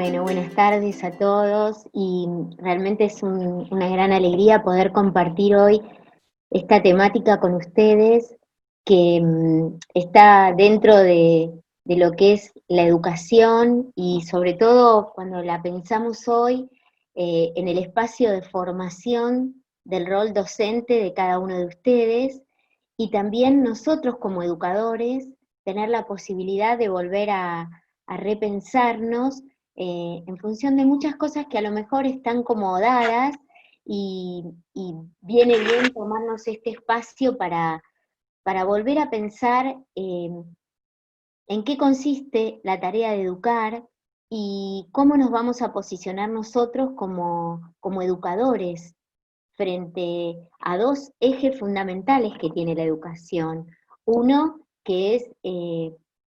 Bueno, buenas tardes a todos y realmente es una gran alegría poder compartir hoy esta temática con ustedes que está dentro de lo que es la educación y sobre todo cuando la pensamos hoy en el espacio de formación del rol docente de cada uno de ustedes y también nosotros como educadores tener la posibilidad de volver a repensarnos en función de muchas cosas que a lo mejor están como dadas y viene bien tomarnos este espacio para volver a pensar en qué consiste la tarea de educar y cómo nos vamos a posicionar nosotros como educadores frente a dos ejes fundamentales que tiene la educación. Uno, que es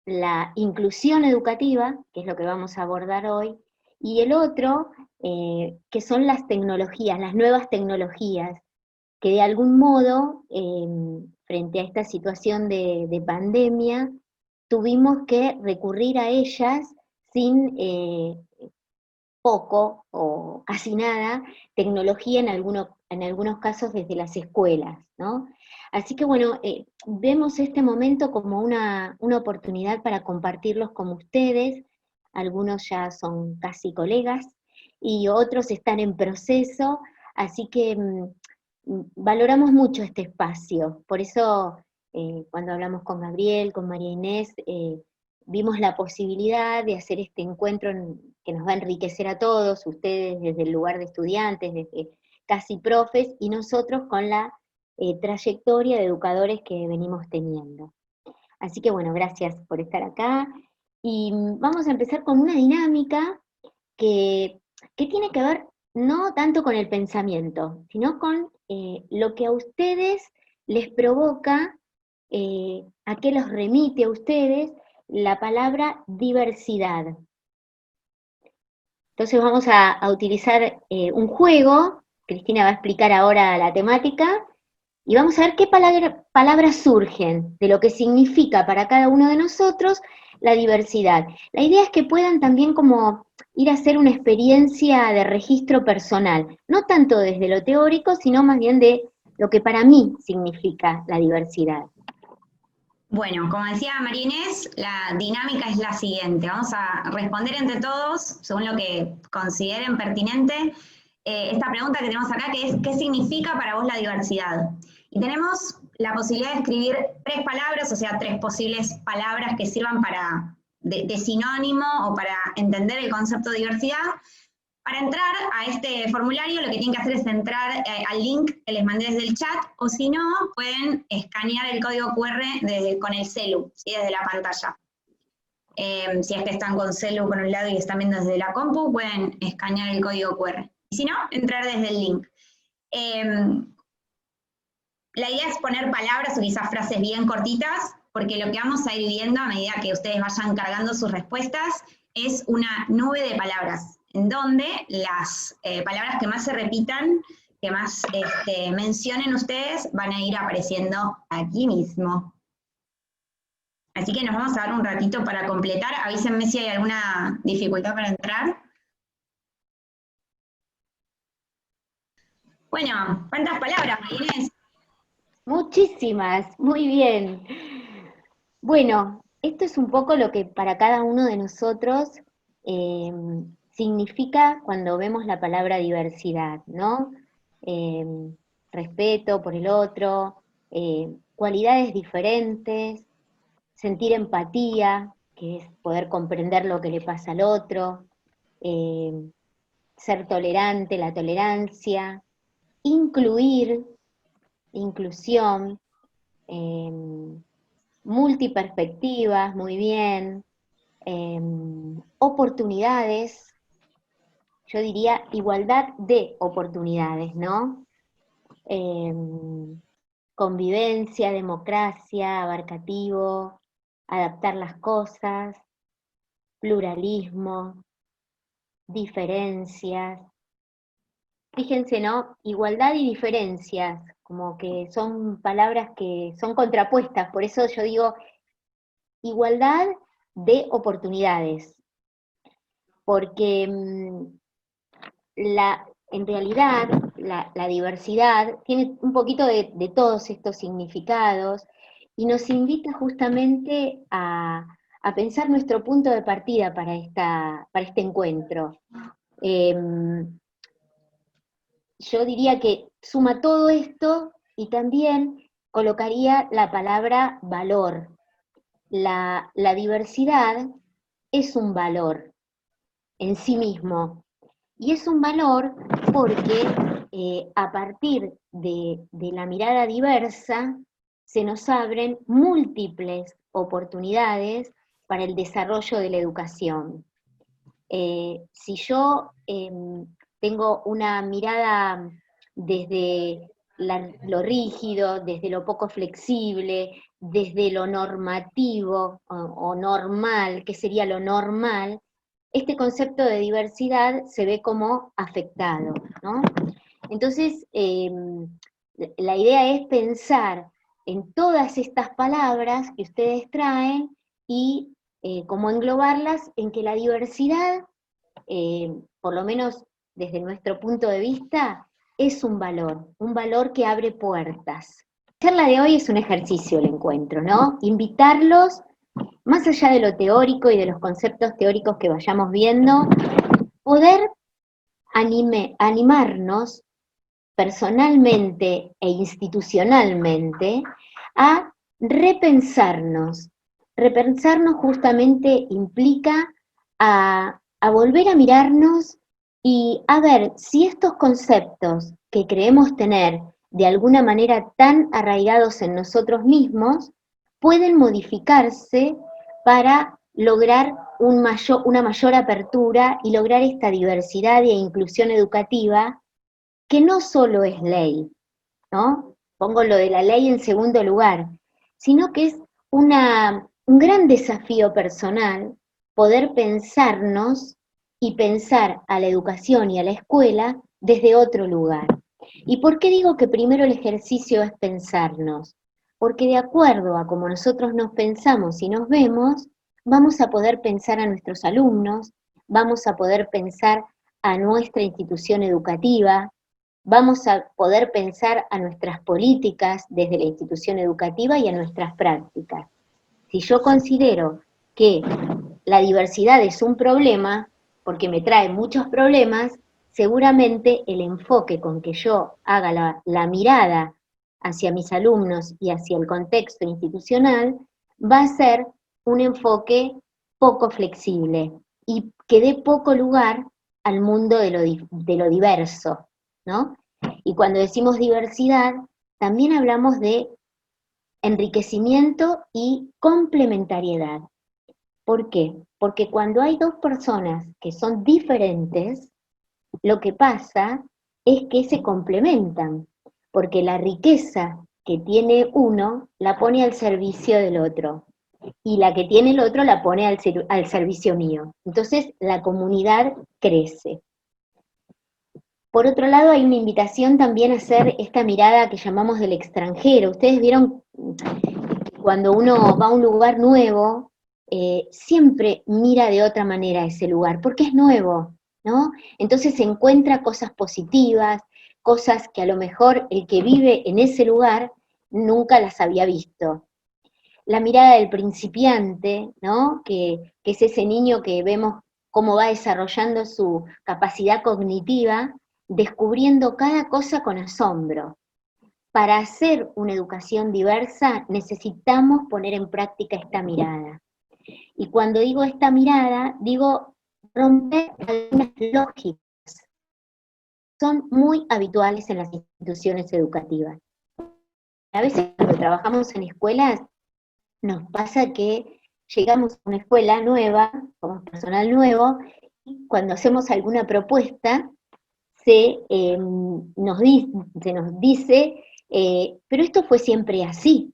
la inclusión educativa, que es lo que vamos a abordar hoy, y el otro, que son las tecnologías, las nuevas tecnologías, que de algún modo, frente a esta situación de pandemia, tuvimos que recurrir a ellas sin poco o casi nada tecnología en algunos casos desde las escuelas, ¿no? Así que bueno, vemos este momento como una oportunidad para compartirlos con ustedes, algunos ya son casi colegas y otros están en proceso, así que valoramos mucho este espacio, por eso cuando hablamos con Gabriel, con María Inés, vimos la posibilidad de hacer este encuentro que nos va a enriquecer a todos, ustedes desde el lugar de estudiantes, desde casi profes, y nosotros con la trayectoria de educadores que venimos teniendo. Así que bueno, gracias por estar acá. Y vamos a empezar con una dinámica que, que tiene que ver no tanto con el pensamiento, sino con lo que a ustedes les provoca, a qué los remite a ustedes la palabra diversidad. Entonces vamos a utilizar un juego, Cristina va a explicar ahora la temática, y vamos a ver qué palabras surgen de lo que significa para cada uno de nosotros la diversidad. La idea es que puedan también como ir a hacer una experiencia de registro personal, no tanto desde lo teórico, sino más bien de lo que para mí significa la diversidad. Bueno, como decía María Inés, la dinámica es la siguiente. Vamos a responder entre todos, según lo que consideren pertinente, esta pregunta que tenemos acá, que es, ¿qué significa para vos la diversidad? Y tenemos la posibilidad de escribir 3 palabras, o sea, 3 posibles palabras que sirvan de sinónimo o para entender el concepto de diversidad. Para entrar a este formulario lo que tienen que hacer es entrar al link que les mandé desde el chat, o si no, pueden escanear el código QR con el celu, ¿sí? Desde la pantalla. Si es que están con celu con un lado y están viendo desde la compu, pueden escanear el código QR. Y si no, entrar desde el link. La idea es poner palabras o quizás frases bien cortitas, porque lo que vamos a ir viendo a medida que ustedes vayan cargando sus respuestas es una nube de palabras, en donde las palabras que más se repitan, que más mencionen ustedes, van a ir apareciendo aquí mismo. Así que nos vamos a dar un ratito para completar. Avísenme si hay alguna dificultad para entrar. Bueno, ¿cuántas palabras, Inés? Muchísimas, muy bien. Bueno, esto es un poco lo que para cada uno de nosotros eh, significa cuando vemos la palabra diversidad, ¿no? Eh, Respeto por el otro, cualidades diferentes, sentir empatía, que es poder comprender lo que le pasa al otro, eh, ser tolerante, la tolerancia, incluir, inclusión, eh, multiperspectivas, muy bien, eh, oportunidades, yo diría igualdad de oportunidades, ¿no? Eh, Convivencia, democracia, abarcativo, adaptar las cosas, pluralismo, diferencias. Fíjense, ¿no? Igualdad y diferencias, como que son palabras que son contrapuestas, por eso yo digo igualdad de oportunidades. porque en realidad la diversidad tiene un poquito de todos estos significados y nos invita justamente a pensar nuestro punto de partida para este encuentro. Yo diría que suma todo esto y también colocaría la palabra valor. La diversidad es un valor en sí mismo. Y es un valor porque a partir de la mirada diversa se nos abren múltiples oportunidades para el desarrollo de la educación. Si yo tengo una mirada desde lo rígido, desde lo poco flexible, desde lo normativo o normal, que sería lo normal, este concepto de diversidad se ve como afectado, ¿no? Entonces, la idea es pensar en todas estas palabras que ustedes traen y cómo englobarlas en que la diversidad, por lo menos desde nuestro punto de vista, es un valor que abre puertas. La charla de hoy es un ejercicio, el encuentro, ¿no? Invitarlos, más allá de lo teórico y de los conceptos teóricos que vayamos viendo, poder animarnos personalmente e institucionalmente a repensarnos. Repensarnos justamente implica a volver a mirarnos y a ver si estos conceptos que creemos tener de alguna manera tan arraigados en nosotros mismos pueden modificarse para lograr una mayor apertura y lograr esta diversidad e inclusión educativa que no solo es ley, ¿no? Pongo lo de la ley en segundo lugar, sino que es un gran desafío personal poder pensarnos y pensar a la educación y a la escuela desde otro lugar. ¿Y por qué digo que primero el ejercicio es pensarnos? Porque de acuerdo a cómo nosotros nos pensamos y nos vemos, vamos a poder pensar a nuestros alumnos, vamos a poder pensar a nuestra institución educativa, vamos a poder pensar a nuestras políticas desde la institución educativa y a nuestras prácticas. Si yo considero que la diversidad es un problema, porque me trae muchos problemas, seguramente el enfoque con que yo haga la mirada hacia mis alumnos y hacia el contexto institucional va a ser un enfoque poco flexible y que dé poco lugar al mundo de lo diverso, ¿no? Y cuando decimos diversidad, también hablamos de enriquecimiento y complementariedad. ¿Por qué? Porque cuando hay dos personas que son diferentes, lo que pasa es que se complementan, porque la riqueza que tiene uno la pone al servicio del otro, y la que tiene el otro la pone al servicio mío. Entonces la comunidad crece. Por otro lado, hay una invitación también a hacer esta mirada que llamamos del extranjero. Ustedes vieron que cuando uno va a un lugar nuevo, siempre mira de otra manera ese lugar, porque es nuevo, ¿no? Entonces se encuentra cosas positivas, cosas que a lo mejor el que vive en ese lugar nunca las había visto. La mirada del principiante, ¿no? Que es ese niño que vemos cómo va desarrollando su capacidad cognitiva, descubriendo cada cosa con asombro. Para hacer una educación diversa necesitamos poner en práctica esta mirada. Y cuando digo esta mirada, digo romper algunas lógicas. Son muy habituales en las instituciones educativas. A veces cuando trabajamos en escuelas, nos pasa que llegamos a una escuela nueva, como personal nuevo, y cuando hacemos alguna propuesta, se nos dice, pero esto fue siempre así.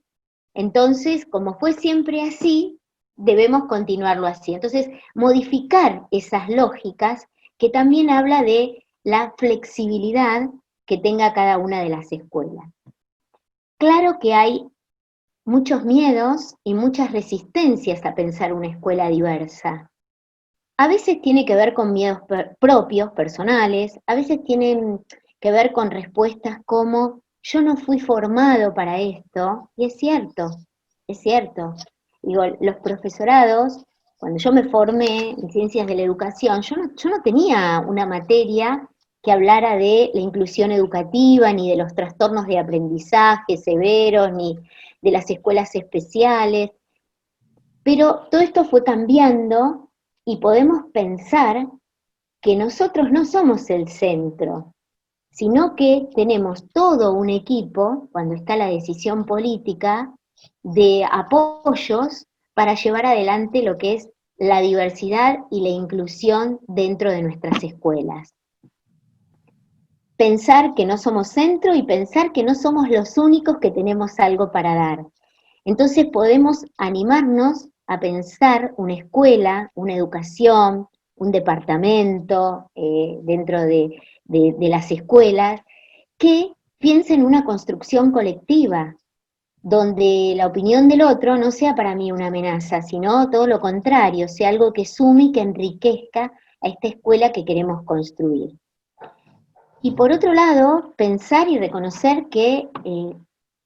Entonces, como fue siempre así, debemos continuarlo así. Entonces, modificar esas lógicas que también habla de la flexibilidad que tenga cada una de las escuelas. Claro que hay muchos miedos y muchas resistencias a pensar una escuela diversa. a veces tiene que ver con miedos propios, personales, a veces tienen que ver con respuestas como yo no fui formado para esto, y es cierto, es cierto. Digo, los profesorados, cuando yo me formé en ciencias de la educación, yo no tenía una materia que hablara de la inclusión educativa, ni de los trastornos de aprendizaje severos, ni de las escuelas especiales, pero todo esto fue cambiando y podemos pensar que nosotros no somos el centro, sino que tenemos todo un equipo, cuando está la decisión política, de apoyos para llevar adelante lo que es la diversidad y la inclusión dentro de nuestras escuelas. Pensar que no somos centro y pensar que no somos los únicos que tenemos algo para dar. Entonces podemos animarnos a pensar una escuela, una educación, un departamento dentro de las escuelas, que piensen en una construcción colectiva, donde la opinión del otro no sea para mí una amenaza, sino todo lo contrario, sea algo que sume y que enriquezca a esta escuela que queremos construir. Y por otro lado, pensar y reconocer que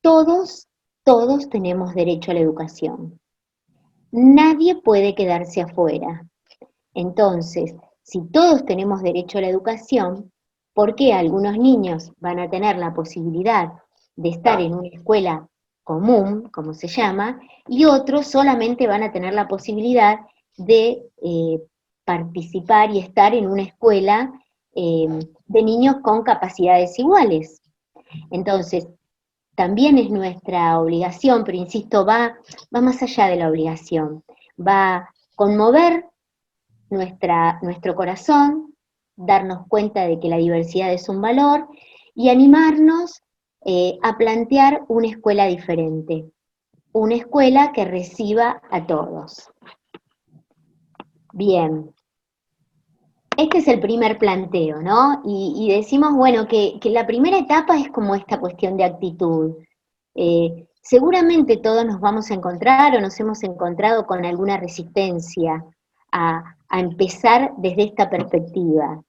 todos, todos tenemos derecho a la educación. Nadie puede quedarse afuera. Entonces, si todos tenemos derecho a la educación, ¿por qué algunos niños van a tener la posibilidad de estar en una escuela común, como se llama, y otros solamente van a tener la posibilidad de participar y estar en una escuela de niños con capacidades iguales? Entonces, también es nuestra obligación, pero insisto, va más allá de la obligación, va a conmover nuestro corazón, darnos cuenta de que la diversidad es un valor y animarnos a plantear una escuela diferente, una escuela que reciba a todos. Bien, este es el primer planteo, ¿no? Y decimos, bueno, que la primera etapa es como esta cuestión de actitud. Seguramente todos nos vamos a encontrar o nos hemos encontrado con alguna resistencia a empezar desde esta perspectiva.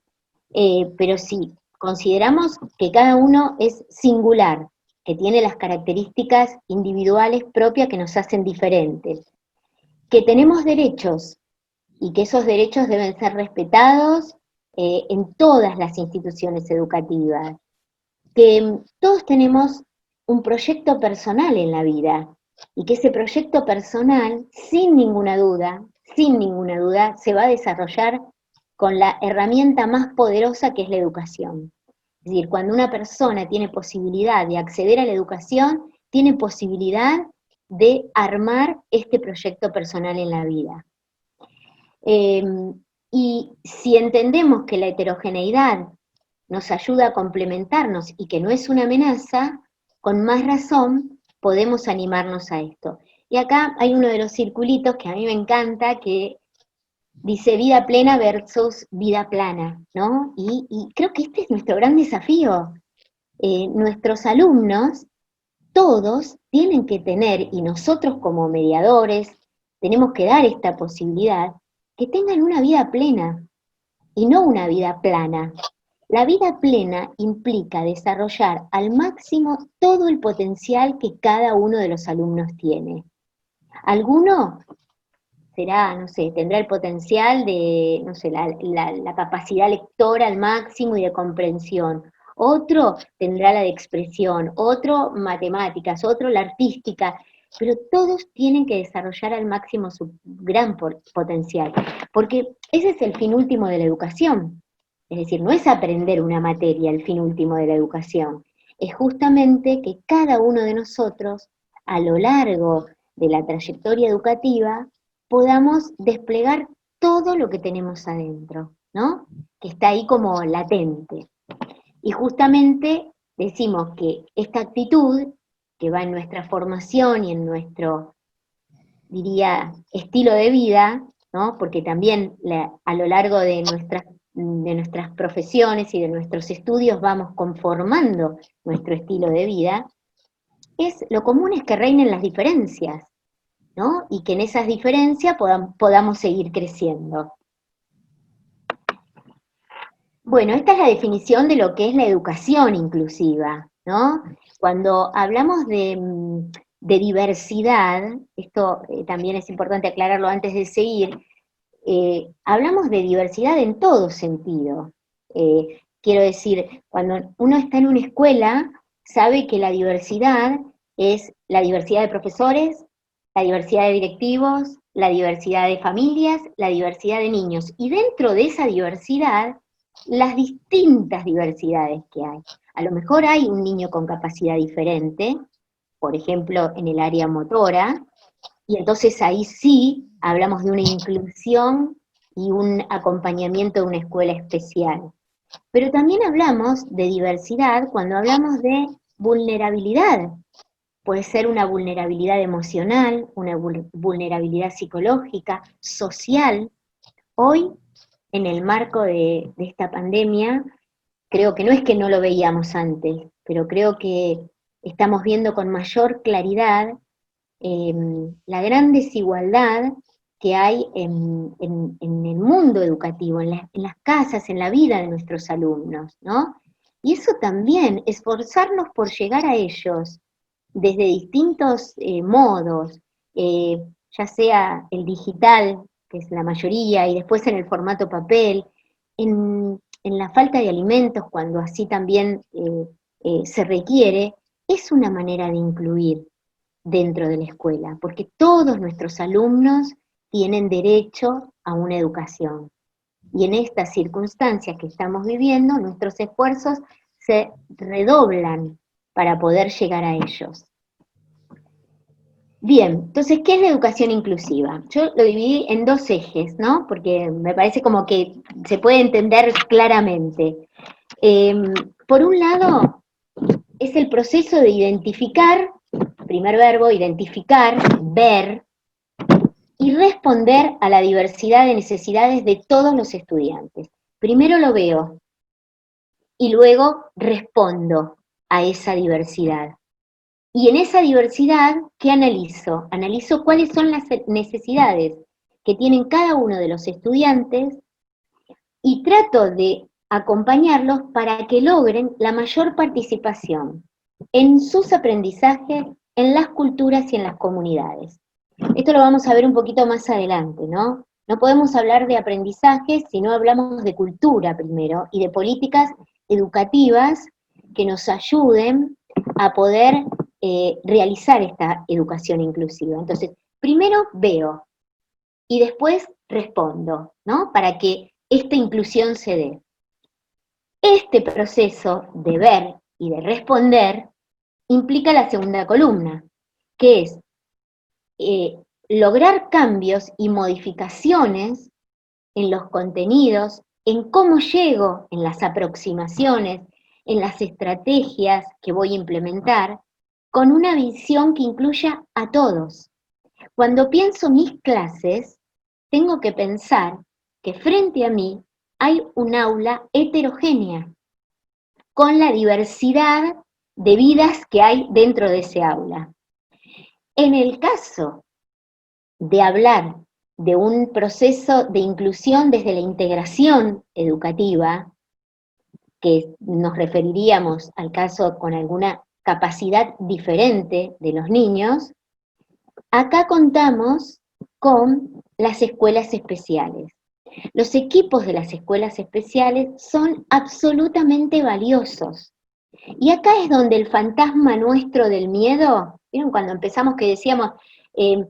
Pero si consideramos que cada uno es singular, que tiene las características individuales propias que nos hacen diferentes, que tenemos derechos y que esos derechos deben ser respetados en todas las instituciones educativas, que todos tenemos un proyecto personal en la vida y que ese proyecto personal, sin ninguna duda, se va a desarrollar con la herramienta más poderosa que es la educación. Es decir, cuando una persona tiene posibilidad de acceder a la educación, tiene posibilidad de armar este proyecto personal en la vida. Y si entendemos que la heterogeneidad nos ayuda a complementarnos y que no es una amenaza, con más razón podemos animarnos a esto. Y acá hay uno de los circulitos que a mí me encanta, que dice vida plena versus vida plana, ¿no? Y creo que este es nuestro gran desafío. Nuestros alumnos, todos, tienen que tener, y nosotros como mediadores, tenemos que dar esta posibilidad, que tengan una vida plena y no una vida plana. La vida plena implica desarrollar al máximo todo el potencial que cada uno de los alumnos tiene. Alguno será, no sé, tendrá el potencial de, no sé, la capacidad lectora al máximo y de comprensión. Otro tendrá la de expresión, otro matemáticas, otro la artística, pero todos tienen que desarrollar al máximo su gran potencial, porque ese es el fin último de la educación. Es decir, no es aprender una materia el fin último de la educación, es justamente que cada uno de nosotros, a lo largo de la trayectoria educativa, podamos desplegar todo lo que tenemos adentro, ¿no? Que está ahí como latente. Y justamente decimos que esta actitud, que va en nuestra formación y en nuestro, diría, estilo de vida, ¿no? Porque también a lo largo de nuestras profesiones y de nuestros estudios vamos conformando nuestro estilo de vida, lo común es que reinen las diferencias, ¿no? Y que en esas diferencias podamos seguir creciendo. Bueno, esta es la definición de lo que es la educación inclusiva, ¿no? Cuando hablamos de diversidad, esto también es importante aclararlo antes de seguir, hablamos de diversidad en todo sentido. Quiero decir, cuando uno está en una escuela, sabe que la diversidad es la diversidad de profesores, la diversidad de directivos, la diversidad de familias, la diversidad de niños. Y dentro de esa diversidad, las distintas diversidades que hay. A lo mejor hay un niño con capacidad diferente, por ejemplo, en el área motora, y entonces ahí sí hablamos de una inclusión y un acompañamiento de una escuela especial. Pero también hablamos de diversidad cuando hablamos de vulnerabilidad. Puede ser una vulnerabilidad emocional, una vulnerabilidad psicológica, social. Hoy, en el marco de esta pandemia, creo que no es que no lo veíamos antes, pero creo que estamos viendo con mayor claridad la gran desigualdad que hay en el mundo educativo, en las casas, en la vida de nuestros alumnos, ¿no? Y eso también, esforzarnos por llegar a ellos desde distintos modos, ya sea el digital, que es la mayoría, y después en el formato papel, en la falta de alimentos, cuando así también se requiere, es una manera de incluir dentro de la escuela, porque todos nuestros alumnos tienen derecho a una educación. Y en estas circunstancias que estamos viviendo, nuestros esfuerzos se redoblan para poder llegar a ellos. Bien, entonces, ¿qué es la educación inclusiva? Yo lo dividí en dos ejes, ¿no? Porque me parece como que se puede entender claramente. Por un lado, es el proceso de identificar, primer verbo, identificar, ver, y responder a la diversidad de necesidades de todos los estudiantes. Primero lo veo y luego respondo a esa diversidad. Y en esa diversidad, ¿qué analizo? Analizo cuáles son las necesidades que tienen cada uno de los estudiantes y trato de acompañarlos para que logren la mayor participación en sus aprendizajes, en las culturas y en las comunidades. Esto lo vamos a ver un poquito más adelante, ¿no? No podemos hablar de aprendizaje si no hablamos de cultura primero y de políticas educativas que nos ayuden a poder realizar esta educación inclusiva. Entonces, primero veo y después respondo, ¿no? Para que esta inclusión se dé. Este proceso de ver y de responder implica la segunda columna, que es eh, lograr cambios y modificaciones en los contenidos, en cómo llego, en las aproximaciones, en las estrategias que voy a implementar, con una visión que incluya a todos. Cuando pienso mis clases, tengo que pensar que frente a mí hay un aula heterogénea, con la diversidad de vidas que hay dentro de ese aula. En el caso de hablar de un proceso de inclusión desde la integración educativa, que nos referiríamos al caso con alguna capacidad diferente de los niños, acá contamos con las escuelas especiales. Los equipos de las escuelas especiales son absolutamente valiosos. Y acá es donde el fantasma nuestro del miedo, ¿vieron cuando empezamos que decíamos, eh,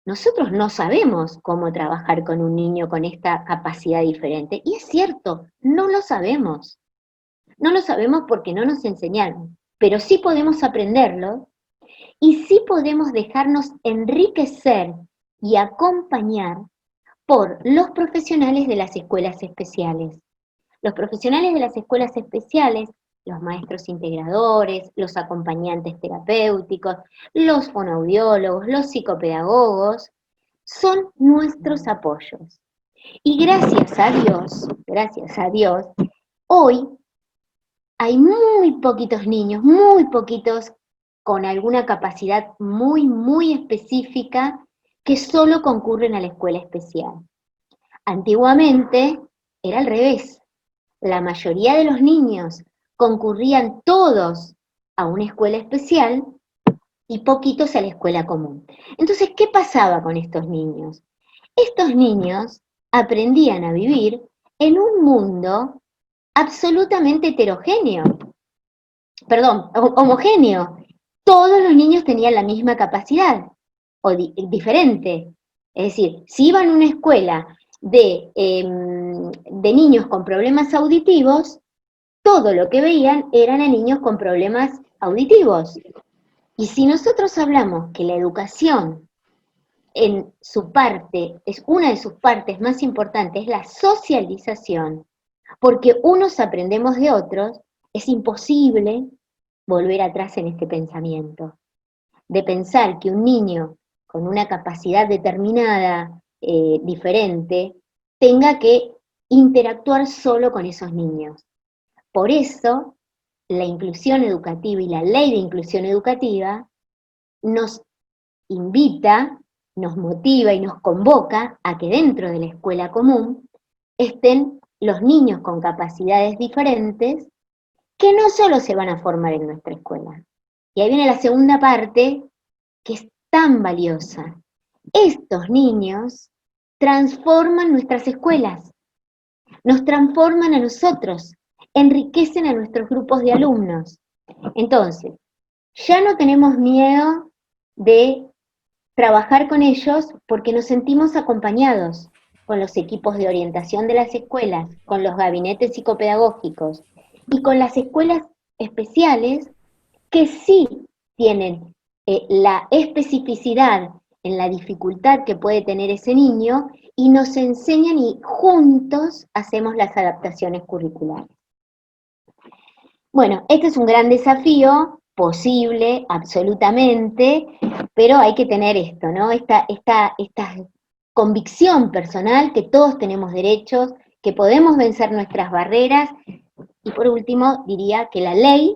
nosotros no sabemos cómo trabajar con un niño con esta capacidad diferente? Y es cierto, no lo sabemos. No lo sabemos porque no nos enseñaron, pero sí podemos aprenderlo y sí podemos dejarnos enriquecer y acompañar por los profesionales de las escuelas especiales. Los profesionales de las escuelas especiales, los maestros integradores, los acompañantes terapéuticos, los fonoaudiólogos, los psicopedagogos, son nuestros apoyos. Y gracias a Dios, hoy hay muy poquitos niños, muy poquitos con alguna capacidad muy, muy específica que solo concurren a la escuela especial. Antiguamente era al revés. la mayoría de los niños concurrían todos a una escuela especial y poquitos a la escuela común. Entonces, ¿qué pasaba con estos niños? Estos niños aprendían a vivir en un mundo absolutamente heterogéneo, perdón, homogéneo. Todos los niños tenían la misma capacidad, o diferente. Es decir, si iban a una escuela de niños con problemas auditivos, todo lo que veían eran a niños con problemas auditivos. Y si nosotros hablamos que la educación en su parte, es una de sus partes más importantes, es la socialización, porque unos aprendemos de otros, es imposible volver atrás en este pensamiento, de pensar que un niño con una capacidad determinada, diferente, tenga que interactuar solo con esos niños. Por eso, la inclusión educativa y la ley de inclusión educativa nos invita, nos motiva y nos convoca a que dentro de la escuela común estén los niños con capacidades diferentes que no solo se van a formar en nuestra escuela. Y ahí viene la segunda parte, que es tan valiosa. Estos niños transforman nuestras escuelas, nos transforman a nosotros, enriquecen a nuestros grupos de alumnos. Entonces, ya no tenemos miedo de trabajar con ellos porque nos sentimos acompañados con los equipos de orientación de las escuelas, con los gabinetes psicopedagógicos y con las escuelas especiales que sí tienen la especificidad en la dificultad que puede tener ese niño y nos enseñan y juntos hacemos las adaptaciones curriculares. Bueno, este es un gran desafío, posible, absolutamente, pero hay que tener esto, ¿no? Esta convicción personal que todos tenemos derechos, que podemos vencer nuestras barreras, y por último diría que la ley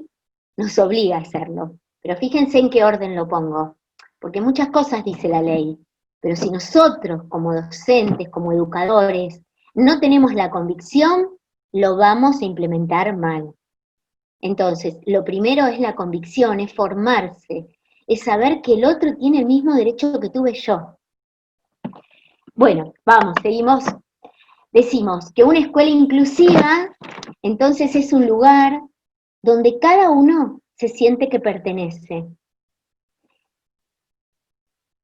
nos obliga a hacerlo. Pero fíjense en qué orden lo pongo, porque muchas cosas dice la ley, pero si nosotros como docentes, como educadores, no tenemos la convicción, lo vamos a implementar mal. Entonces, lo primero es la convicción, es formarse, es saber que el otro tiene el mismo derecho que tuve yo. Bueno, vamos, seguimos. Decimos que una escuela inclusiva, entonces es un lugar donde cada uno se siente que pertenece.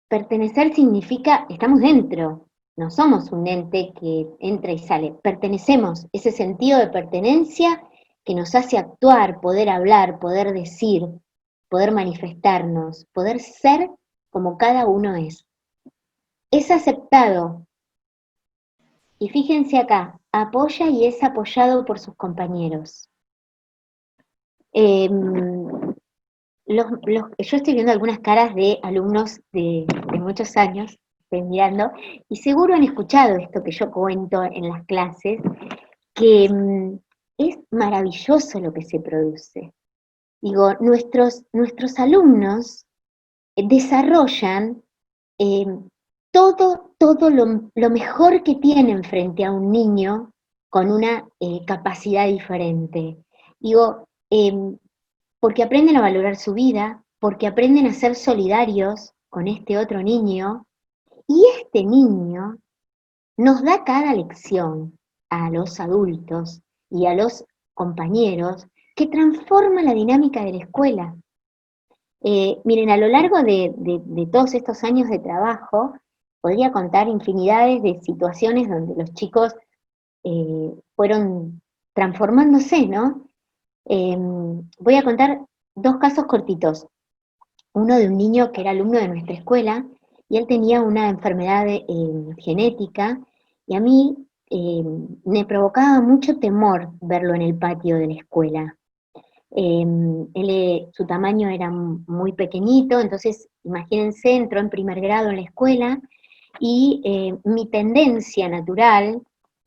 Pertenecer significa, estamos dentro, no somos un ente que entra y sale, pertenecemos, ese sentido de pertenencia que nos hace actuar, poder hablar, poder decir, poder manifestarnos, poder ser como cada uno es. Es aceptado, y fíjense acá, apoya y es apoyado por sus compañeros. Yo estoy viendo algunas caras de alumnos de muchos años, estoy mirando, y seguro han escuchado esto que yo cuento en las clases, que es maravilloso lo que se produce. Digo, nuestros alumnos desarrollan eh, todo lo mejor que tienen frente a un niño con una capacidad diferente. Digo, porque aprenden a valorar su vida, porque aprenden a ser solidarios con este otro niño, y este niño nos da cada lección a los adultos y a los compañeros que transforma la dinámica de la escuela. Miren, a lo largo de todos estos años de trabajo, podría contar infinidades de situaciones donde los chicos fueron transformándose, ¿no? Voy a contar dos casos cortitos. Uno de un niño que era alumno de nuestra escuela, y él tenía una enfermedad genética, y a mí me provocaba mucho temor verlo en el patio de la escuela. Su tamaño era muy pequeñito, entonces imagínense, entró en primer grado en la escuela, y mi tendencia natural,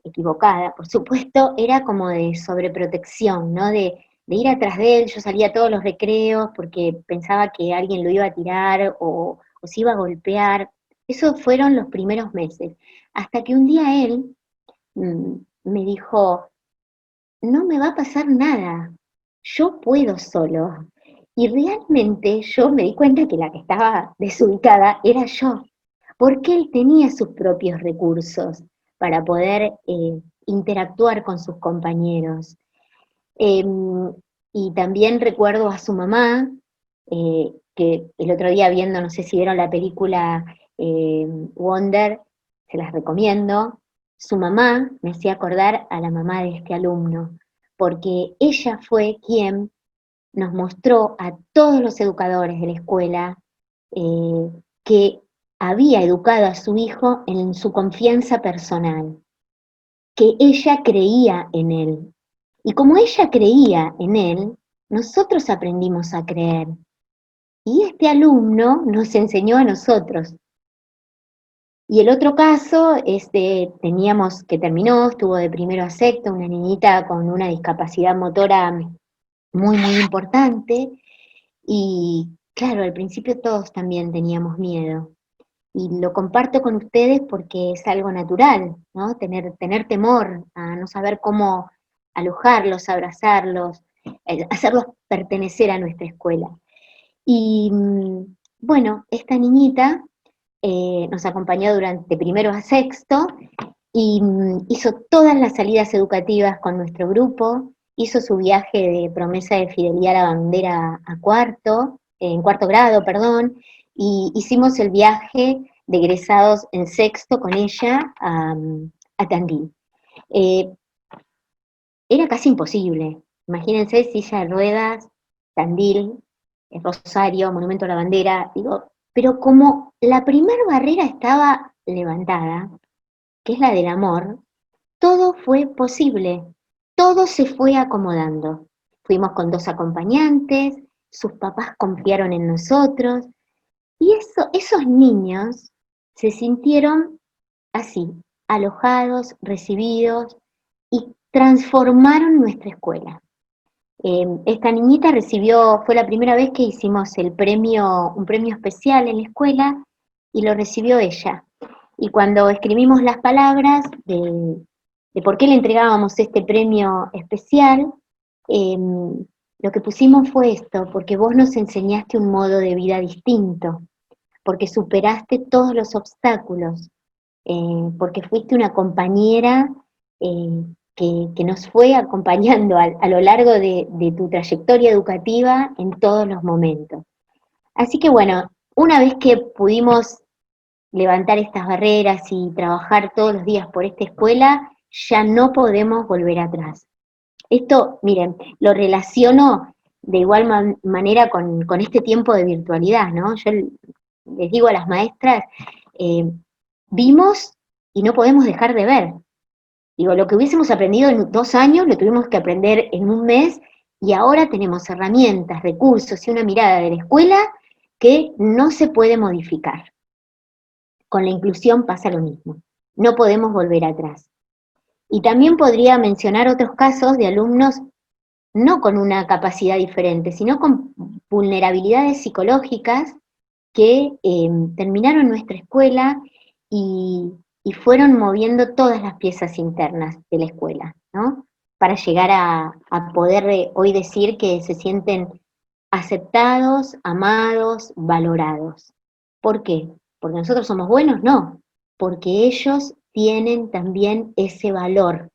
equivocada, por supuesto, era como de sobreprotección, ¿no? De ir atrás de él. Yo salía a todos los recreos porque pensaba que alguien lo iba a tirar o se iba a golpear. Esos fueron los primeros meses. Hasta que un día él me dijo, no me va a pasar nada, yo puedo solo. Y realmente yo me di cuenta que la que estaba desubicada era yo, porque él tenía sus propios recursos para poder interactuar con sus compañeros. Y también recuerdo a su mamá, que el otro día viendo, no sé si vieron la película Wonder, se las recomiendo, su mamá me hacía acordar a la mamá de este alumno, porque ella fue quien nos mostró a todos los educadores de la escuela que había educado a su hijo en su confianza personal, que ella creía en él. Y como ella creía en él, nosotros aprendimos a creer. Y este alumno nos enseñó a nosotros. Y el otro caso, teníamos que terminó, estuvo de primero a sexto, una niñita con una discapacidad motora muy, muy importante. Y claro, al principio todos también teníamos miedo. Y lo comparto con ustedes porque es algo natural, ¿no? Tener temor a no saber cómo alojarlos, abrazarlos, hacerlos pertenecer a nuestra escuela. Y bueno, esta niñita nos acompañó durante primero a sexto y hizo todas las salidas educativas con nuestro grupo, hizo su viaje de promesa de fidelidad a la bandera a cuarto, en cuarto grado, perdón, y hicimos el viaje de egresados en sexto con ella a Tandil. Eh, Era casi imposible. Imagínense silla de ruedas, Tandil, Rosario, Monumento a la Bandera, digo, pero como la primera barrera estaba levantada, que es la del amor, todo fue posible, todo se fue acomodando. Fuimos con 2 acompañantes, sus papás confiaron en nosotros, y esos niños se sintieron así, alojados, recibidos, y transformaron nuestra escuela. Esta niñita fue la primera vez que hicimos un premio especial en la escuela, y lo recibió ella. Y cuando escribimos las palabras de por qué le entregábamos este premio especial, lo que pusimos fue esto: porque vos nos enseñaste un modo de vida distinto, porque superaste todos los obstáculos, porque fuiste una compañera eh, que nos fue acompañando a lo largo de tu trayectoria educativa en todos los momentos. Así que bueno, una vez que pudimos levantar estas barreras y trabajar todos los días por esta escuela, ya no podemos volver atrás. Esto, miren, lo relaciono de igual manera con este tiempo de virtualidad, ¿no? Yo les digo a las maestras, eh, vimos y no podemos dejar de ver. Digo, lo que hubiésemos aprendido en 2 años lo tuvimos que aprender en un mes, y ahora tenemos herramientas, recursos y una mirada de la escuela que no se puede modificar. Con la inclusión pasa lo mismo, no podemos volver atrás. Y también podría mencionar otros casos de alumnos no con una capacidad diferente, sino con vulnerabilidades psicológicas que terminaron nuestra escuela y, y fueron moviendo todas las piezas internas de la escuela, ¿no? Para llegar a poder hoy decir que se sienten aceptados, amados, valorados. ¿Por qué? ¿Porque nosotros somos buenos? No, porque ellos tienen también ese valor.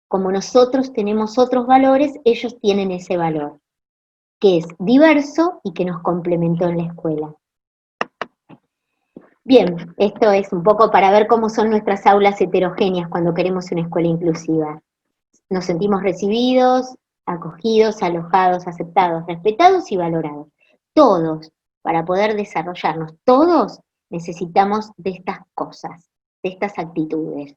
Como nosotros tenemos otros valores, ellos tienen ese valor, que es diverso y que nos complementó en la escuela. Bien, esto es un poco para ver cómo son nuestras aulas heterogéneas cuando queremos una escuela inclusiva. Nos sentimos recibidos, acogidos, alojados, aceptados, respetados y valorados. Todos, para poder desarrollarnos, todos necesitamos de estas cosas, de estas actitudes.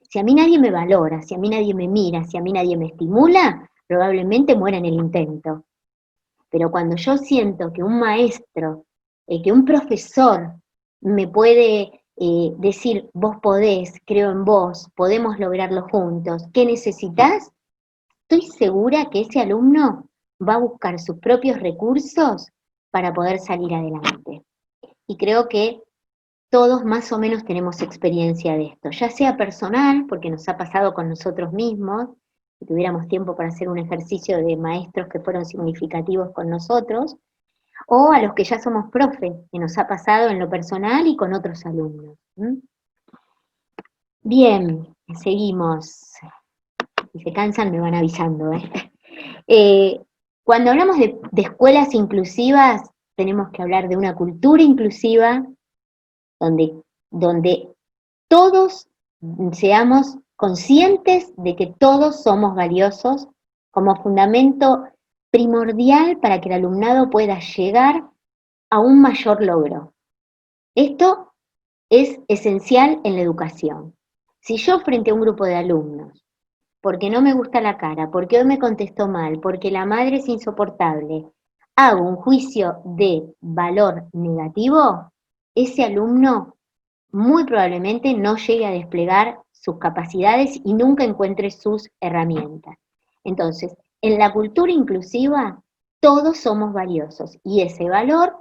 Si a mí nadie me valora, si a mí nadie me mira, si a mí nadie me estimula, probablemente muera en el intento. Pero cuando yo siento que un maestro, que un profesor me puede decir, vos podés, creo en vos, podemos lograrlo juntos, ¿qué necesitas? Estoy segura que ese alumno va a buscar sus propios recursos para poder salir adelante. Y creo que todos más o menos tenemos experiencia de esto, ya sea personal, porque nos ha pasado con nosotros mismos, si tuviéramos tiempo para hacer un ejercicio de maestros que fueron significativos con nosotros, o a los que ya somos profes, que nos ha pasado en lo personal y con otros alumnos. Bien, seguimos. Si se cansan me van avisando. Cuando hablamos de escuelas inclusivas, tenemos que hablar de una cultura inclusiva donde todos seamos conscientes de que todos somos valiosos como fundamento primordial para que el alumnado pueda llegar a un mayor logro. Esto es esencial en la educación. Si yo frente a un grupo de alumnos, porque no me gusta la cara, porque hoy me contestó mal, porque la madre es insoportable, hago un juicio de valor negativo, ese alumno muy probablemente no llegue a desplegar sus capacidades y nunca encuentre sus herramientas. Entonces, en la cultura inclusiva, todos somos valiosos y ese valor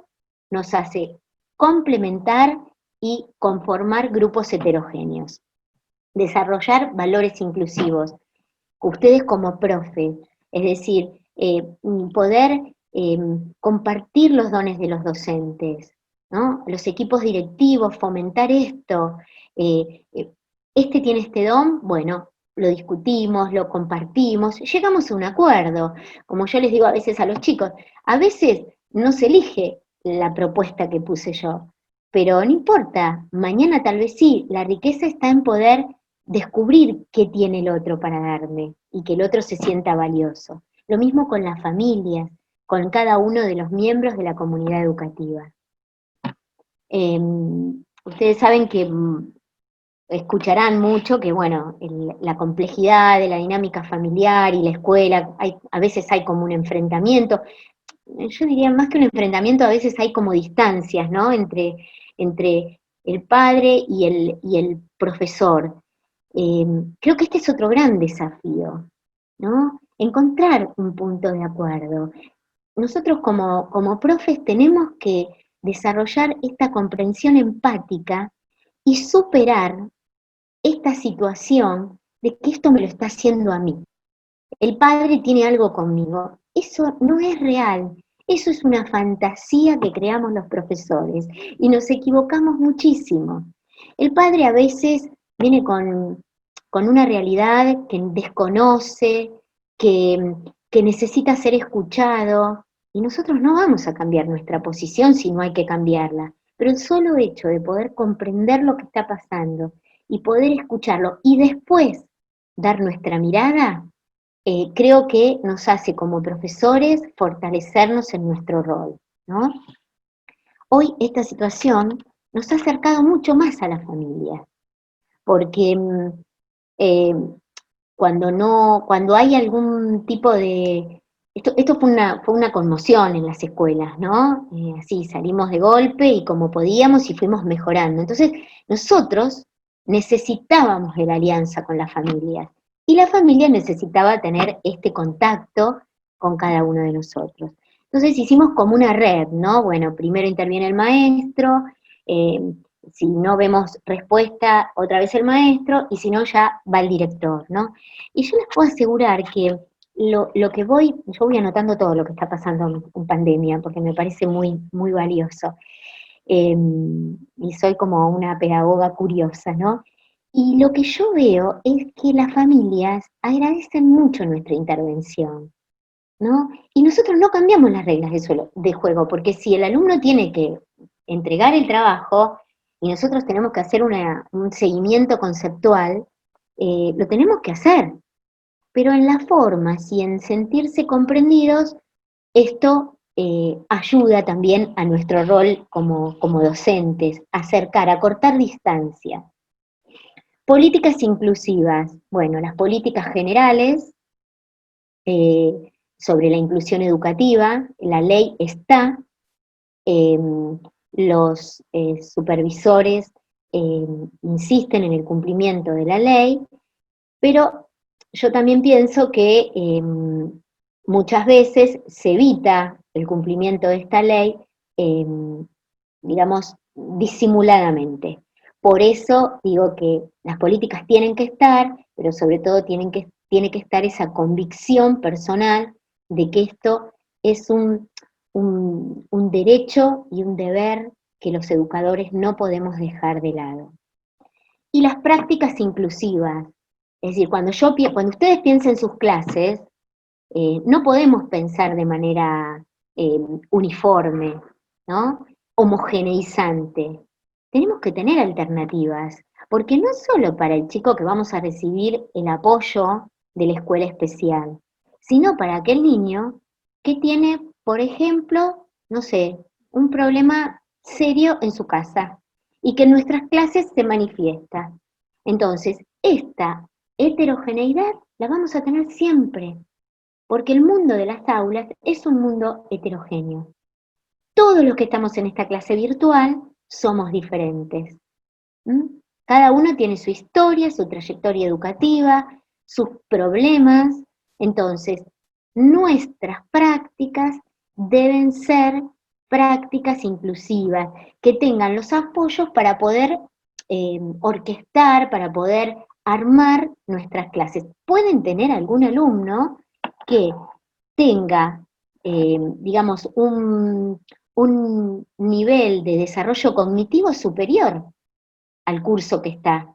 nos hace complementar y conformar grupos heterogéneos. Desarrollar valores inclusivos. Ustedes como profe, es decir, poder compartir los dones de los docentes, ¿no? Los equipos directivos, fomentar esto. Este tiene este don, bueno, lo discutimos, lo compartimos, llegamos a un acuerdo. Como yo les digo a veces a los chicos, a veces no se elige la propuesta que puse yo, pero no importa, mañana tal vez sí, la riqueza está en poder descubrir qué tiene el otro para darme y que el otro se sienta valioso. Lo mismo con las familias, con cada uno de los miembros de la comunidad educativa. Ustedes saben que escucharán mucho que, bueno, la complejidad de la dinámica familiar y la escuela, a veces hay como un enfrentamiento. Yo diría más que un enfrentamiento, a veces hay como distancias, ¿no? Entre el padre y el profesor. Creo que este es otro gran desafío, ¿no? Encontrar un punto de acuerdo. Nosotros como profes tenemos que desarrollar esta comprensión empática y superar esta situación de que esto me lo está haciendo a mí. El padre tiene algo conmigo. Eso no es real. Eso es una fantasía que creamos los profesores y nos equivocamos muchísimo. El padre a veces viene con una realidad que desconoce, que, que necesita ser escuchado y nosotros no vamos a cambiar nuestra posición si no hay que cambiarla. Pero el solo hecho de poder comprender lo que está pasando y poder escucharlo y después dar nuestra mirada, creo que nos hace como profesores fortalecernos en nuestro rol, ¿no? Hoy esta situación nos ha acercado mucho más a la familia, porque eh, cuando hay algún tipo de... Esto fue una conmoción en las escuelas, ¿no? Así salimos de golpe y como podíamos y fuimos mejorando. Entonces, nosotros necesitábamos de la alianza con las familias y la familia necesitaba tener este contacto con cada uno de nosotros. Entonces hicimos como una red, ¿no? Bueno, primero interviene el maestro, eh, si no vemos respuesta, otra vez el maestro, y si no, ya va el director, ¿no? Y yo les puedo asegurar que lo que yo voy anotando todo lo que está pasando en pandemia, porque me parece muy, muy valioso. Y soy como una pedagoga curiosa, ¿no? Y lo que yo veo es que las familias agradecen mucho nuestra intervención, ¿no? Y nosotros no cambiamos las reglas de juego, porque si el alumno tiene que entregar el trabajo y nosotros tenemos que hacer un seguimiento conceptual, lo tenemos que hacer. Pero en las formas y en sentirse comprendidos, esto ayuda también a nuestro rol como docentes, a acercar, a cortar distancia. Políticas inclusivas. Bueno, las políticas generales sobre la inclusión educativa, la ley está, eh, los supervisores insisten en el cumplimiento de la ley, pero yo también pienso que muchas veces se evita el cumplimiento de esta ley, eh, digamos, disimuladamente. Por eso digo que las políticas tienen que estar, pero sobre todo tiene que estar esa convicción personal de que esto es un derecho y un deber que los educadores no podemos dejar de lado. Y las prácticas inclusivas, es decir, cuando ustedes piensen sus clases, no podemos pensar de manera uniforme, ¿no? Homogeneizante. Tenemos que tener alternativas, porque no es solo para el chico que vamos a recibir el apoyo de la escuela especial, sino para aquel niño que tiene, por ejemplo, no sé, un problema serio en su casa y que en nuestras clases se manifiesta. Entonces, esta heterogeneidad la vamos a tener siempre, porque el mundo de las aulas es un mundo heterogéneo. Todos los que estamos en esta clase virtual somos diferentes. ¿Mm? Cada uno tiene su historia, su trayectoria educativa, sus problemas. Entonces, nuestras prácticas deben ser prácticas inclusivas, que tengan los apoyos para poder orquestar, para poder armar nuestras clases. Pueden tener algún alumno que tenga, digamos, un nivel de desarrollo cognitivo superior al curso que está.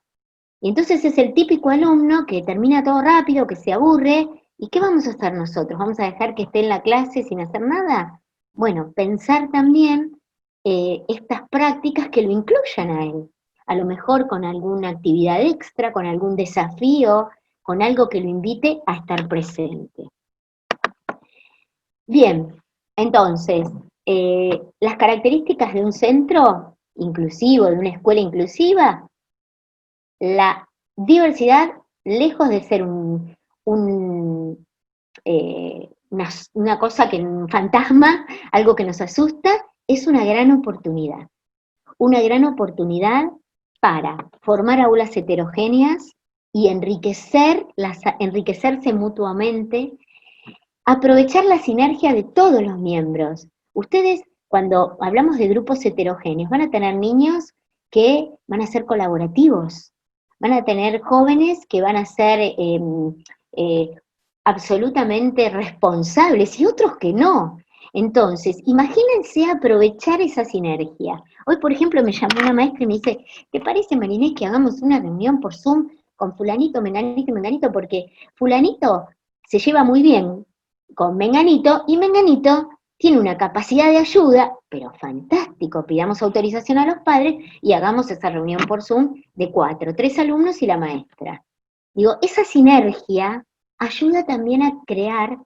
Y entonces es el típico alumno que termina todo rápido, que se aburre, ¿y qué vamos a hacer nosotros? ¿Vamos a dejar que esté en la clase sin hacer nada? Bueno, pensar también estas prácticas que lo incluyan a él, a lo mejor con alguna actividad extra, con algún desafío, con algo que lo invite a estar presente. Bien, entonces, las características de un centro inclusivo, de una escuela inclusiva, la diversidad, lejos de ser una cosa un fantasma, algo que nos asusta, es una gran oportunidad. Una gran oportunidad para formar aulas heterogéneas y enriquecerse mutuamente, aprovechar la sinergia de todos los miembros. Ustedes, cuando hablamos de grupos heterogéneos, van a tener niños que van a ser colaborativos, van a tener jóvenes que van a ser absolutamente responsables y otros que no. Entonces, imagínense aprovechar esa sinergia. Hoy, por ejemplo, me llamó una maestra y me dice, ¿te parece, Marinés, que hagamos una reunión por Zoom con fulanito, menganito y menganito? Porque fulanito se lleva muy bien con menganito y menganito tiene una capacidad de ayuda, pero fantástico, pidamos autorización a los padres y hagamos esa reunión por Zoom de 4, 3 alumnos y la maestra. Digo, esa sinergia ayuda también a crear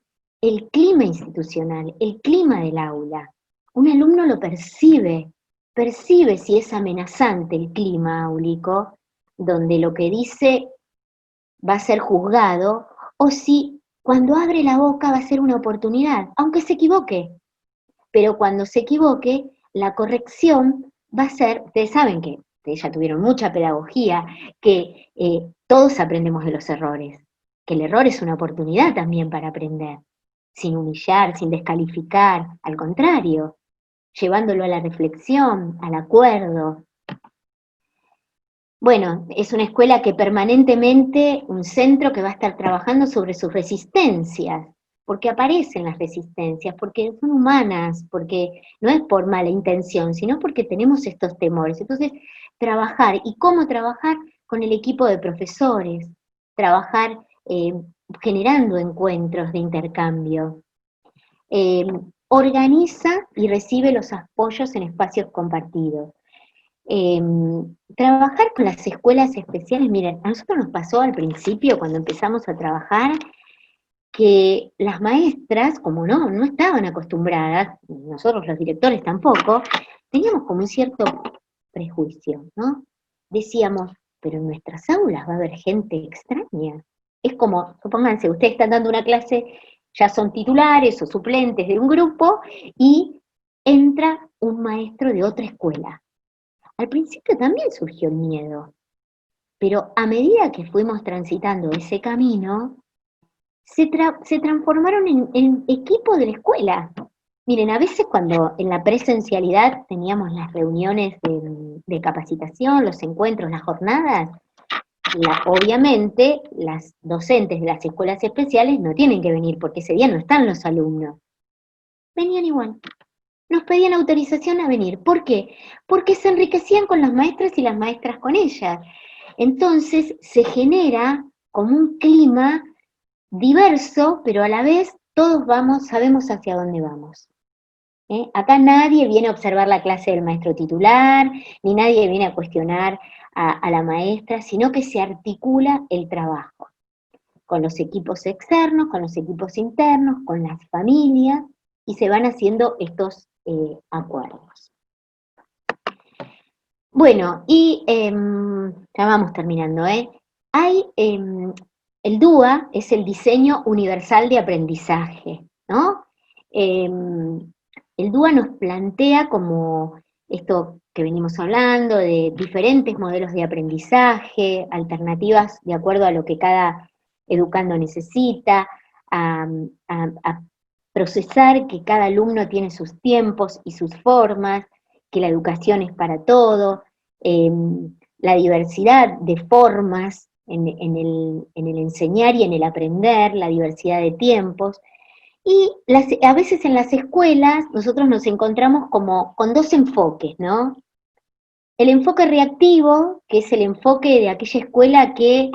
el clima institucional, el clima del aula. Un alumno lo percibe si es amenazante el clima áulico, donde lo que dice va a ser juzgado, o si cuando abre la boca va a ser una oportunidad, aunque se equivoque. Pero cuando se equivoque, la corrección va a ser, ustedes saben que ustedes ya tuvieron mucha pedagogía, que todos aprendemos de los errores, que el error es una oportunidad también para aprender, sin humillar, sin descalificar, al contrario, llevándolo a la reflexión, al acuerdo. Bueno, es una escuela que permanentemente, un centro que va a estar trabajando sobre sus resistencias, porque aparecen las resistencias, porque son humanas, porque no es por mala intención, sino porque tenemos estos temores. Entonces, trabajar, ¿y cómo trabajar? Con el equipo de profesores, trabajar generando encuentros de intercambio. Organiza y recibe los apoyos en espacios compartidos. Trabajar con las escuelas especiales, miren, a nosotros nos pasó al principio, cuando empezamos a trabajar, que las maestras, como no estaban acostumbradas, nosotros los directores tampoco, teníamos como un cierto prejuicio, ¿no? Decíamos, pero en nuestras aulas va a haber gente extraña. Es como, supónganse, ustedes están dando una clase, ya son titulares o suplentes de un grupo, y entra un maestro de otra escuela. Al principio también surgió el miedo, pero a medida que fuimos transitando ese camino, se transformaron en equipo de la escuela. Miren, a veces cuando en la presencialidad teníamos las reuniones de capacitación, los encuentros, las jornadas, obviamente las docentes de las escuelas especiales no tienen que venir porque ese día no están los alumnos. Venían igual. Nos pedían autorización a venir. ¿Por qué? Porque se enriquecían con las maestras y las maestras con ellas. Entonces se genera como un clima diverso, pero a la vez todos sabemos hacia dónde vamos. Acá nadie viene a observar la clase del maestro titular, ni nadie viene a cuestionar a la maestra, sino que se articula el trabajo con los equipos externos, con los equipos internos, con las familias, y se van haciendo estos acuerdos. Bueno, y ya vamos terminando, Hay, el DUA es el diseño universal de aprendizaje, ¿no? El DUA nos plantea como esto que venimos hablando, de diferentes modelos de aprendizaje, alternativas de acuerdo a lo que cada educando necesita, a procesar que cada alumno tiene sus tiempos y sus formas, que la educación es para todo, la diversidad de formas en el enseñar y en el aprender, la diversidad de tiempos. Y a veces en las escuelas nosotros nos encontramos como con dos enfoques, ¿no? El enfoque reactivo, que es el enfoque de aquella escuela que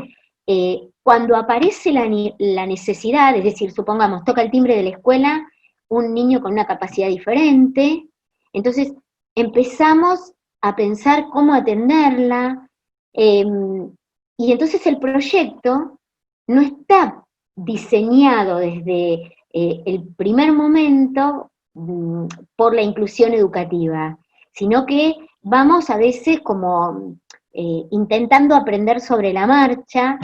cuando aparece la necesidad, es decir, supongamos, toca el timbre de la escuela un niño con una capacidad diferente, entonces empezamos a pensar cómo atenderla, y entonces el proyecto no está diseñado desde el primer momento por la inclusión educativa, sino que vamos a veces como intentando aprender sobre la marcha,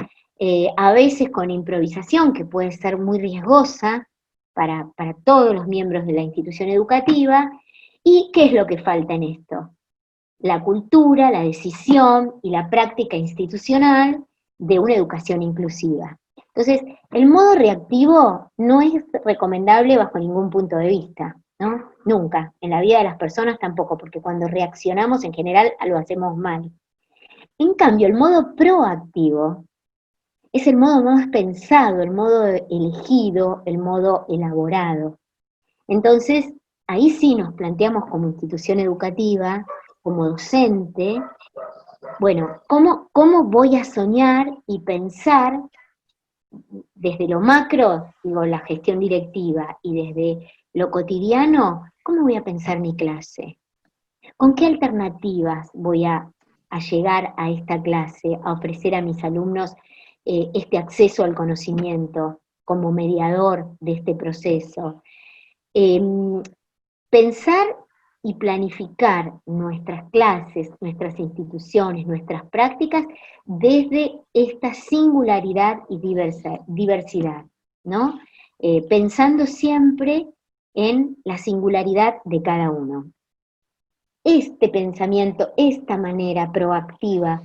a veces con improvisación, que puede ser muy riesgosa para todos los miembros de la institución educativa. ¿Y qué es lo que falta en esto? La cultura, la decisión y la práctica institucional de una educación inclusiva. Entonces, el modo reactivo no es recomendable bajo ningún punto de vista, ¿no? Nunca. En la vida de las personas tampoco, porque cuando reaccionamos en general lo hacemos mal. En cambio, el modo proactivo es el modo más pensado, el modo elegido, el modo elaborado. Entonces, ahí sí nos planteamos como institución educativa, como docente, bueno, ¿cómo voy a soñar y pensar desde lo macro, digo, la gestión directiva, y desde lo cotidiano, cómo voy a pensar mi clase? ¿Con qué alternativas voy a llegar a esta clase, a ofrecer a mis alumnos este acceso al conocimiento como mediador de este proceso? Pensar y planificar nuestras clases, nuestras instituciones, nuestras prácticas desde esta singularidad y diversidad, ¿no? Pensando siempre en la singularidad de cada uno. Este pensamiento, esta manera proactiva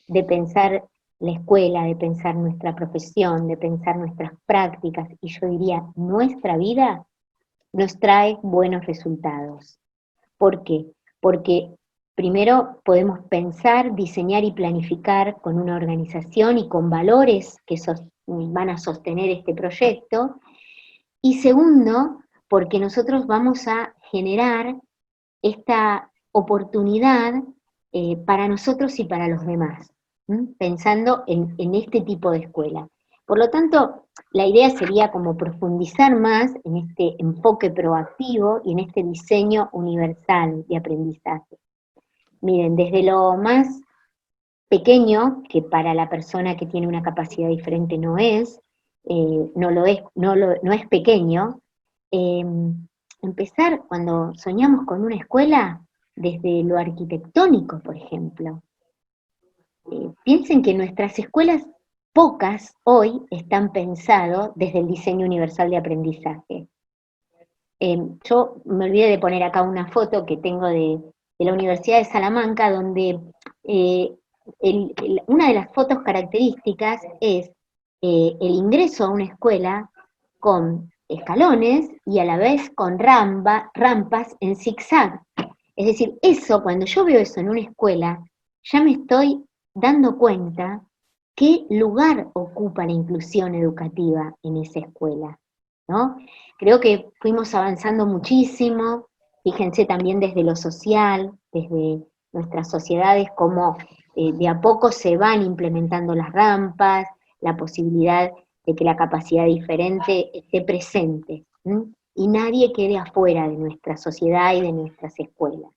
de pensar la escuela, de pensar nuestra profesión, de pensar nuestras prácticas, y yo diría nuestra vida, nos trae buenos resultados. ¿Por qué? Porque primero podemos pensar, diseñar y planificar con una organización y con valores que van a sostener este proyecto. Y segundo, porque nosotros vamos a generar esta oportunidad para nosotros y para los demás, pensando en este tipo de escuela. Por lo tanto, la idea sería como profundizar más en este enfoque proactivo y en este diseño universal de aprendizaje. Miren, desde lo más pequeño, que para la persona que tiene una capacidad diferente no es, no es pequeño, empezar cuando soñamos con una escuela desde lo arquitectónico, por ejemplo. Piensen que nuestras escuelas, pocas hoy, están pensadas desde el diseño universal de aprendizaje. Yo me olvidé de poner acá una foto que tengo de la Universidad de Salamanca, donde una de las fotos características es el ingreso a una escuela con escalones y a la vez con rampas en zigzag. Es decir, eso, cuando yo veo eso en una escuela, ya me estoy dando cuenta qué lugar ocupa la inclusión educativa en esa escuela, ¿no? Creo que fuimos avanzando muchísimo, fíjense también desde lo social, desde nuestras sociedades, cómo de a poco se van implementando las rampas, la posibilidad de que la capacidad diferente esté presente, ¿sí? Y nadie quede afuera de nuestra sociedad y de nuestras escuelas.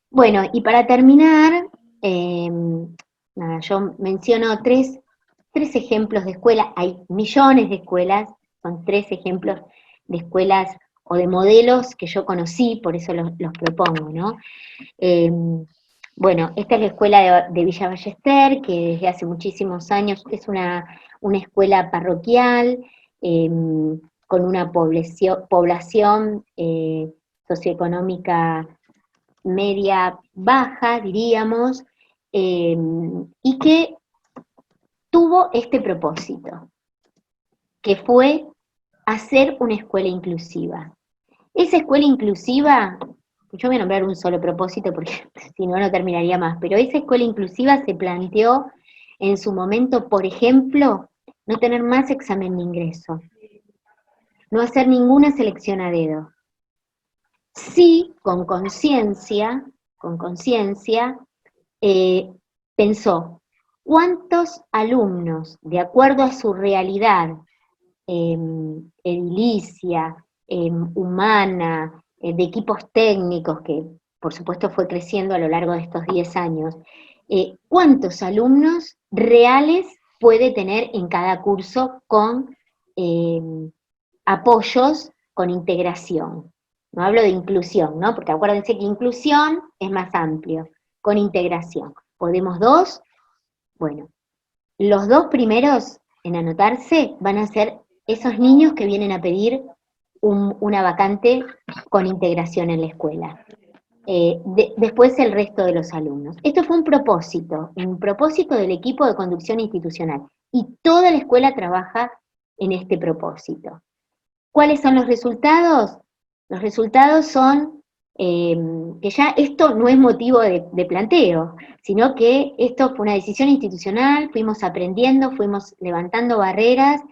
Bueno, y para terminar, nada, yo menciono tres ejemplos de escuelas, hay millones de escuelas, son tres ejemplos de escuelas o de modelos que yo conocí, por eso los propongo, ¿no? Bueno, esta es la escuela de Villa Ballester, que desde hace muchísimos años es una escuela parroquial, con una población socioeconómica media baja, diríamos, y que tuvo este propósito, que fue hacer una escuela inclusiva. Esa escuela inclusiva, yo voy a nombrar un solo propósito porque si no, no terminaría más, pero esa escuela inclusiva se planteó en su momento, por ejemplo, no tener más examen de ingreso, no hacer ninguna selección a dedo. Sí, con conciencia, pensó, ¿cuántos alumnos, de acuerdo a su realidad edilicia, humana, de equipos técnicos, que por supuesto fue creciendo a lo largo de estos 10 años, ¿cuántos alumnos reales puede tener en cada curso con eh, apoyos, con integración? No hablo de inclusión, ¿no? Porque acuérdense que inclusión es más amplio, con integración. ¿Podemos dos? Bueno, los dos primeros en anotarse van a ser esos niños que vienen a pedir una vacante con integración en la escuela. Después el resto de los alumnos. Esto fue un propósito del equipo de conducción institucional. Y toda la escuela trabaja en este propósito. ¿Cuáles son los resultados? Los resultados son que ya esto no es motivo de planteo, sino que esto fue una decisión institucional, fuimos aprendiendo, fuimos levantando barreras,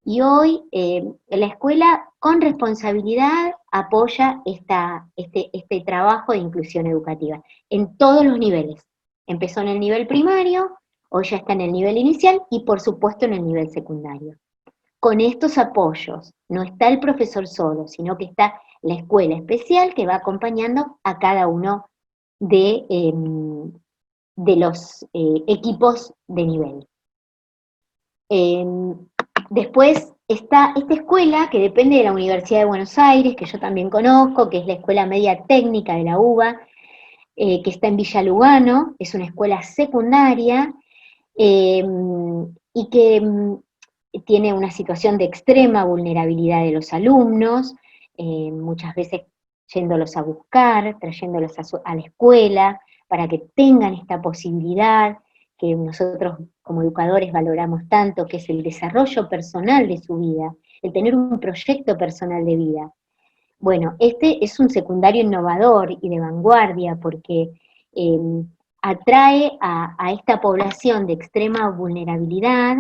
y hoy la escuela con responsabilidad apoya este trabajo de inclusión educativa en todos los niveles. Empezó en el nivel primario, hoy ya está en el nivel inicial y por supuesto en el nivel secundario. Con estos apoyos, no está el profesor solo, sino que está la escuela especial que va acompañando a cada uno de los equipos de nivel. Después está esta escuela que depende de la Universidad de Buenos Aires, que yo también conozco, que es la Escuela Media Técnica de la UBA, que está en Villa Lugano, es una escuela secundaria, y que tiene una situación de extrema vulnerabilidad de los alumnos, muchas veces yéndolos a buscar, trayéndolos a la escuela, para que tengan esta posibilidad que nosotros como educadores valoramos tanto, que es el desarrollo personal de su vida, el tener un proyecto personal de vida. Bueno, este es un secundario innovador y de vanguardia porque atrae a esta población de extrema vulnerabilidad,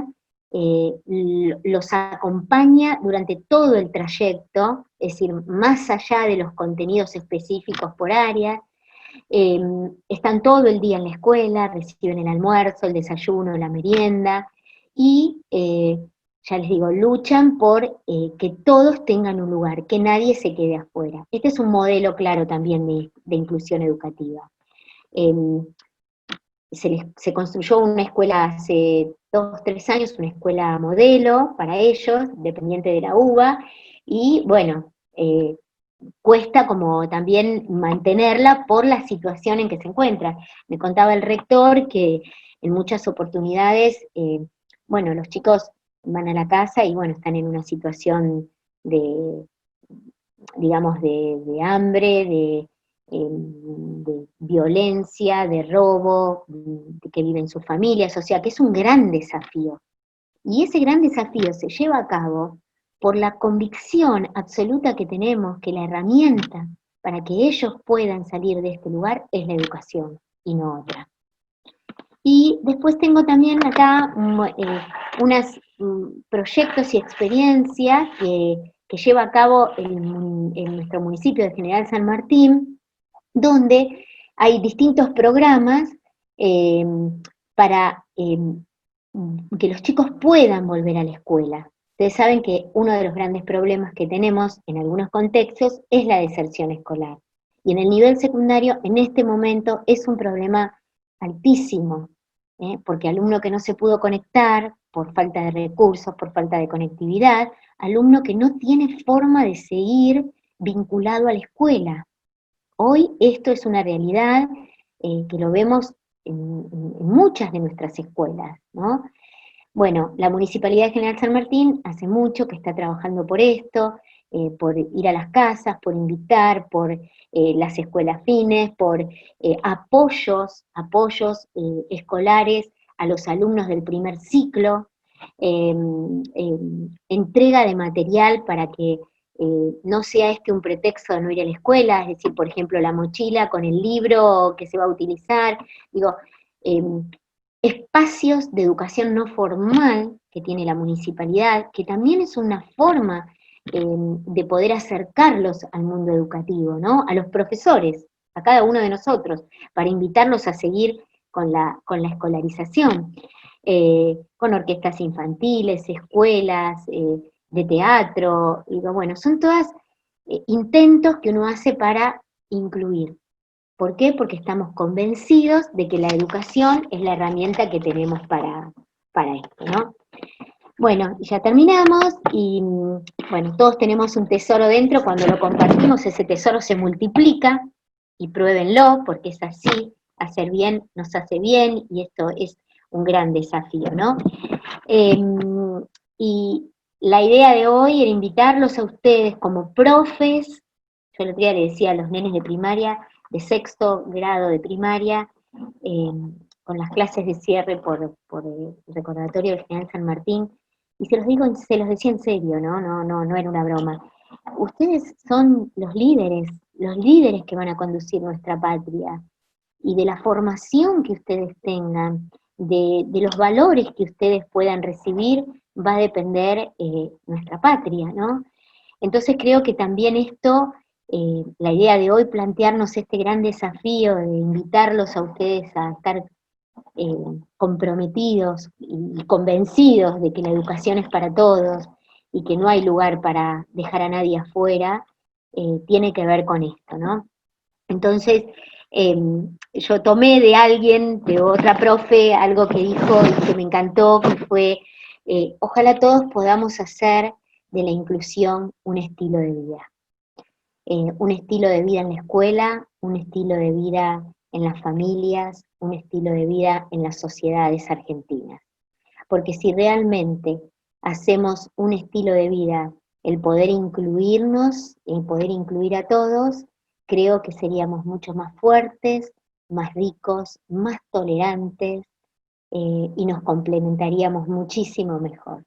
los acompaña durante todo el trayecto, es decir, más allá de los contenidos específicos por área, están todo el día en la escuela, reciben el almuerzo, el desayuno, la merienda, y ya les digo, luchan por que todos tengan un lugar, que nadie se quede afuera. Este es un modelo claro también de inclusión educativa. Se construyó una escuela hace 2, 3 años, una escuela modelo para ellos, dependiente de la UBA, y bueno, cuesta como también mantenerla por la situación en que se encuentra. Me contaba el rector que en muchas oportunidades, bueno, los chicos van a la casa y bueno, están en una situación de, digamos, de hambre, de violencia, de robo, de que viven sus familias, o sea que es un gran desafío. Y ese gran desafío se lleva a cabo por la convicción absoluta que tenemos que la herramienta para que ellos puedan salir de este lugar es la educación y no otra. Y después tengo también acá unos proyectos y experiencias que lleva a cabo en nuestro municipio de General San Martín, donde hay distintos programas eh, para que los chicos puedan volver a la escuela. Ustedes saben que uno de los grandes problemas que tenemos en algunos contextos es la deserción escolar. Y en el nivel secundario, en este momento, es un problema altísimo, porque alumno que no se pudo conectar por falta de recursos, por falta de conectividad, alumno que no tiene forma de seguir vinculado a la escuela. Hoy esto es una realidad que lo vemos en muchas de nuestras escuelas, ¿no? Bueno, la Municipalidad de General San Martín hace mucho que está trabajando por esto, por ir a las casas, por invitar, por las escuelas fines, por apoyos escolares a los alumnos del primer ciclo, eh, eh, entrega de material para que no sea este un pretexto de no ir a la escuela, es decir, por ejemplo, la mochila con el libro que se va a utilizar, digo, eh, espacios de educación no formal que tiene la municipalidad, que también es una forma de poder acercarlos al mundo educativo, ¿no? A los profesores, a cada uno de nosotros, para invitarlos a seguir con la escolarización, con orquestas infantiles, escuelas de teatro, digo, bueno, son todas intentos que uno hace para incluir. ¿Por qué? Porque estamos convencidos de que la educación es la herramienta que tenemos para esto, ¿no? Bueno, ya terminamos y bueno, todos tenemos un tesoro dentro, cuando lo compartimos ese tesoro se multiplica y pruébenlo porque es así, hacer bien nos hace bien y esto es un gran desafío, ¿no? Eh, y la idea de hoy era invitarlos a ustedes como profes, yo el otro día le decía a los nenes de primaria, de sexto grado de primaria, eh, con las clases de cierre por el recordatorio del General San Martín, y se los digo, se los decía en serio, ¿no? No era una broma. Ustedes son los líderes que van a conducir nuestra patria, y de la formación que ustedes tengan, de los valores que ustedes puedan recibir, va a depender nuestra patria, ¿no? Entonces creo que también esto, la idea de hoy, plantearnos este gran desafío de invitarlos a ustedes a estar comprometidos y convencidos de que la educación es para todos y que no hay lugar para dejar a nadie afuera, tiene que ver con esto, ¿no? Entonces, yo tomé de alguien, de otra profe, algo que dijo y que me encantó, que fue, ojalá todos podamos hacer de la inclusión un estilo de vida. Un estilo de vida en la escuela, un estilo de vida en las familias, un estilo de vida en las sociedades argentinas. Porque si realmente hacemos un estilo de vida, el poder incluirnos, el poder incluir a todos, creo que seríamos mucho más fuertes, más ricos, más tolerantes y nos complementaríamos muchísimo mejor.